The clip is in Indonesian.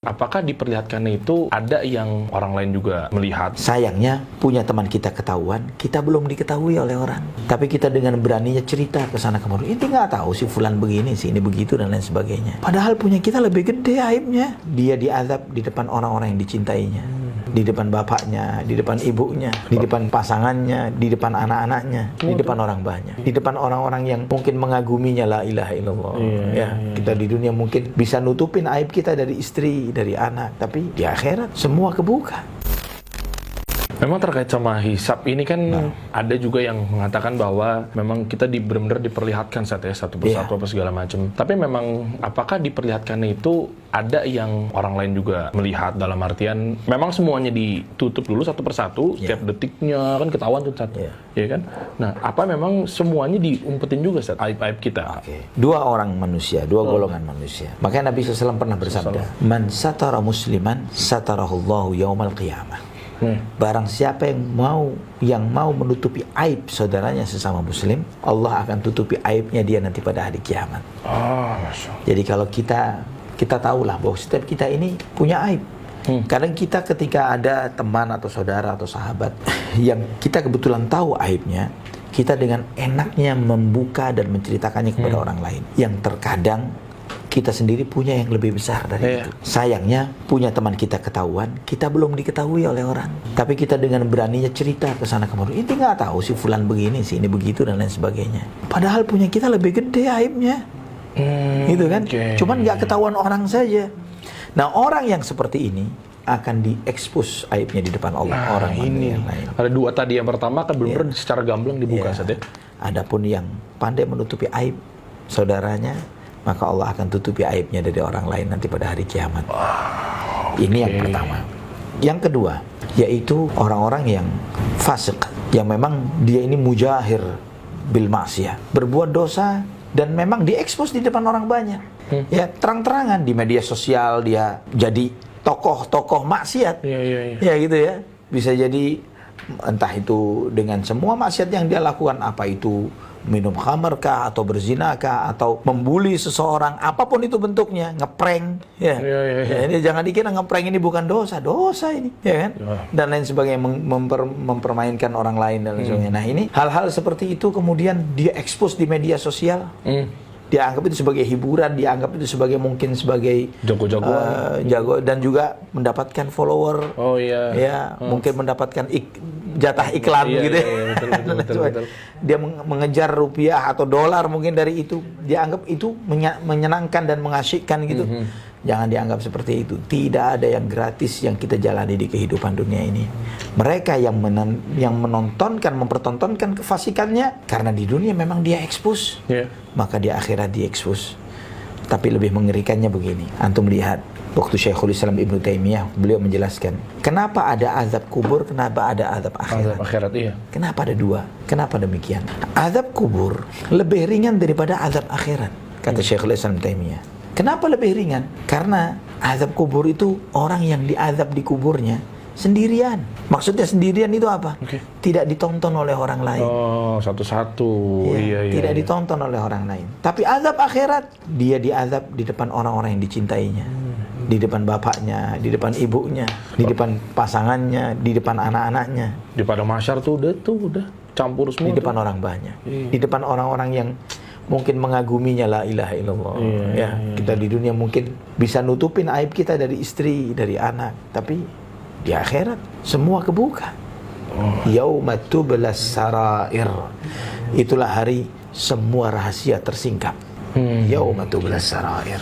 Apakah diperlihatkannya itu ada yang orang lain juga melihat? Sayangnya punya teman kita ketahuan, kita belum diketahui oleh orang. Tapi kita dengan beraninya cerita ke sana kemari. Ini nggak tahu si fulan begini, si ini begitu dan lain sebagainya. Padahal punya kita lebih gede aibnya. Dia diazab di depan orang-orang yang dicintainya. Di depan bapaknya, di depan ibunya, di depan pasangannya, di depan anak-anaknya, di depan orang banyak, di depan orang-orang yang mungkin mengaguminya, la ilaha illallah. Kita di dunia mungkin bisa nutupin aib kita dari istri, dari anak, tapi di akhirat semua kebuka. Memang terkait sama hisab ini kan ada juga yang mengatakan bahwa memang kita benar-benar diperlihatkan satu persatu apa segala macam. Tapi memang apakah diperlihatkannya itu ada yang orang lain juga melihat, dalam artian memang semuanya ditutup dulu satu persatu, setiap detiknya kan ketahuan tuh satu, ya kan? Nah, apa memang semuanya diumpetin juga aib-aib kita? Dua orang manusia, dua golongan manusia. Makanya Nabi SAW pernah bersabda, "Man satara musliman satarahullahu yaumal qiyamah." Barang siapa yang mau menutupi aib saudaranya sesama muslim, Allah akan tutupi aibnya dia nanti pada hari kiamat. Jadi kalau kita tahulah bahwa setiap kita ini punya aib. Kadang kita ketika ada teman atau saudara atau sahabat yang kita kebetulan tahu aibnya, kita dengan enaknya membuka dan menceritakannya kepada orang lain. Yang terkadang kita sendiri punya yang lebih besar dari itu. Sayangnya punya teman kita ketahuan, kita belum diketahui oleh orang. Tapi kita dengan beraninya cerita ke sana kemari. Ini nggak tahu si fulan begini, si ini begitu dan lain sebagainya. Padahal punya kita lebih gede aibnya, gitu kan? Cuman nggak ketahuan orang saja. Nah, orang yang seperti ini akan diekspos aibnya di depan Allah. Orang ini yang lain. Ada dua tadi, yang pertama kan benar-benar secara gamblang dibuka saja. Adapun yang pandai menutupi aib saudaranya, maka Allah akan tutupi aibnya dari orang lain nanti pada hari kiamat. Ini yang pertama. Yang kedua, yaitu orang-orang yang fasik, yang memang dia ini mujahir bil maksiyah, berbuat dosa dan memang diekspos di depan orang banyak. Ya, terang-terangan di media sosial dia jadi tokoh-tokoh maksiat. Ya gitu ya. Bisa jadi entah itu dengan semua maksiat yang dia lakukan, apa itu minum khamar kah, atau berzina kah, atau membuli seseorang, apapun itu bentuknya, ngeprank, ini jangan dikira ngeprank ini bukan dosa ini, ya kan? Dan lain sebagainya, mempermainkan orang lain dan lain sebagainya. Nah, ini hal-hal seperti itu kemudian dia expose di media sosial. Dia anggap itu sebagai hiburan, dia anggap itu sebagai mungkin sebagai jago dan juga mendapatkan follower. Mungkin mendapatkan jatah iklan gitu. Betul. Dia mengejar rupiah atau dolar mungkin dari itu. Dia anggap itu menyenangkan dan mengasyikkan gitu. Jangan dianggap seperti itu. Tidak ada yang gratis yang kita jalani di kehidupan dunia ini. Mereka yang menontonkan, mempertontonkan kefasikannya, karena di dunia memang dia ekspos, maka di akhirat dia ekspos. Tapi lebih mengerikannya begini. Antum lihat, waktu Syekhul Islam Ibnu Taimiyah, beliau menjelaskan, kenapa ada azab kubur, kenapa ada azab akhirat. Kenapa ada dua? Kenapa demikian? Azab kubur lebih ringan daripada azab akhirat, kata Syekhul Islam Taimiyah. Kenapa lebih ringan? Karena azab kubur itu orang yang diazab di kuburnya sendirian. Maksudnya sendirian itu apa? Tidak ditonton oleh orang lain. Satu-satu. Tidak ditonton oleh orang lain. Tapi azab akhirat, dia diazab di depan orang-orang yang dicintainya. Di depan bapaknya, di depan ibunya, di depan pasangannya, di depan anak-anaknya. Di padang mahsyar tuh udah campur semua. Di depan orang banyak. Di depan orang-orang yang mungkin mengaguminya, la ilaha illallah. Kita di dunia mungkin bisa nutupin aib kita dari istri, dari anak, tapi di akhirat semua kebuka. Yauma tublas sarair. Itulah hari semua rahasia tersingkap. Yauma tublas sarair.